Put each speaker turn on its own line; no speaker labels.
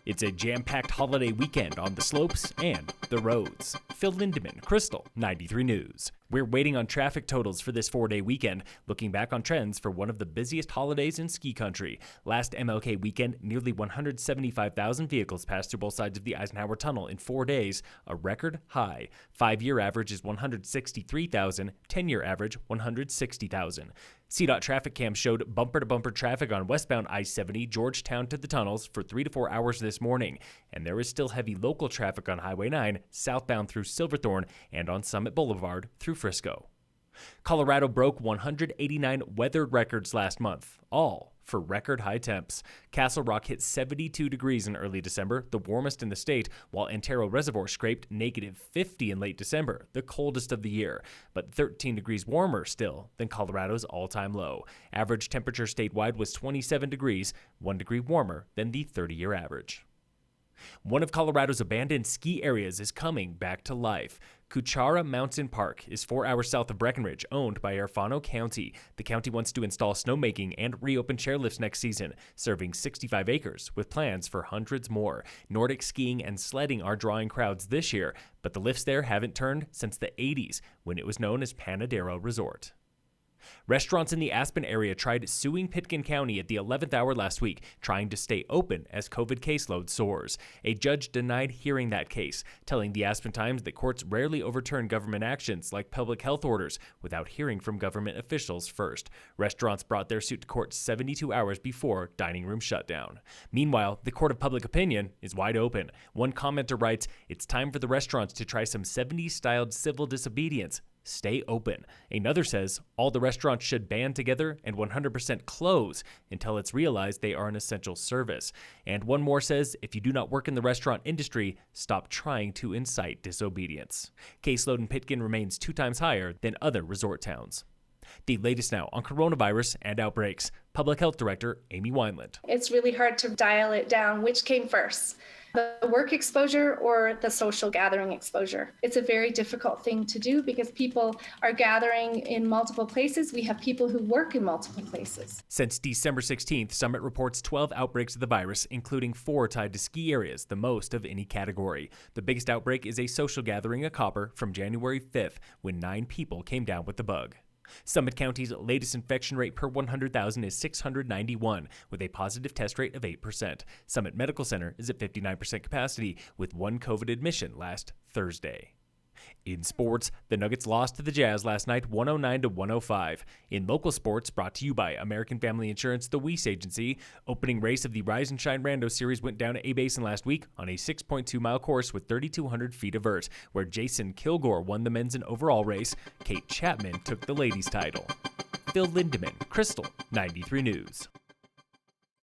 It's a jam-packed holiday weekend on the slopes and the roads. Phil Lindemann, Krystal, 93 News. We're waiting on traffic totals for this 4-day weekend, looking back on trends for one of the busiest holidays in ski country. Last MLK weekend, nearly 175,000 vehicles passed through both sides of the Eisenhower Tunnel in 4 days, a record high. 5-year average is 163,000, 10-year average 160,000. CDOT traffic cam showed bumper-to-bumper traffic on westbound I-70 Georgetown to the tunnels for 3 to 4 hours this morning, and there is still heavy local traffic on Highway 9 southbound through Silverthorne and on Summit Boulevard through Frisco. Colorado broke 189 weather records last month, all for record high temps. Castle Rock hit 72 degrees in early December, the warmest in the state, while Antero Reservoir scraped negative 50 in late December, the coldest of the year, but 13 degrees warmer still than Colorado's all-time low. Average temperature statewide was 27 degrees, 1 degree warmer than the 30-year average. One of Colorado's abandoned ski areas is coming back to life. Cuchara Mountain Park is 4 hours south of Breckenridge, owned by Erfano County. The county wants to install snowmaking and reopen chairlifts next season, serving 65 acres with plans for hundreds more. Nordic skiing and sledding are drawing crowds this year, but the lifts there haven't turned since the 80s, when it was known as Panadero Resort. Restaurants in the Aspen area tried suing Pitkin County at the 11th hour last week, trying to stay open as COVID caseload soars. A judge denied hearing that case, telling the Aspen Times that courts rarely overturn government actions like public health orders without hearing from government officials first. Restaurants brought their suit to court 72 hours before dining room shutdown. Meanwhile, the court of public opinion is wide open. One commenter writes, "It's time for the restaurants to try some 70s-styled civil disobedience. Stay open." Another says all the restaurants should band together and 100% close until it's realized they are an essential service. And one more says if you do not work in the restaurant industry, stop trying to incite disobedience. Caseload in Pitkin remains 2 times higher than other resort towns. The latest now on coronavirus and outbreaks. Public Health Director Amy Wineland.
It's really hard to dial it down. Which came first? The work exposure or the social gathering exposure? It's a very difficult thing to do because people are gathering in multiple places. We have people who work in multiple places.
Since December 16th, Summit reports 12 outbreaks of the virus, including 4 tied to ski areas, the most of any category. The biggest outbreak is a social gathering at Copper from January 5th, when 9 people came down with the bug. Summit County's latest infection rate per 100,000 is 691, with a positive test rate of 8%. Summit Medical Center is at 59% capacity, with 1 COVID admission last Thursday. In sports, the Nuggets lost to the Jazz last night 109-105. In local sports, brought to you by American Family Insurance, the Weiss Agency, opening race of the Rise and Shine Rando series went down at A-Basin last week on a 6.2-mile course with 3,200 feet of vert, where Jason Kilgore won the men's and overall race. Kate Chapman took the ladies' title. Phil Lindemann, Krystal, 93 News.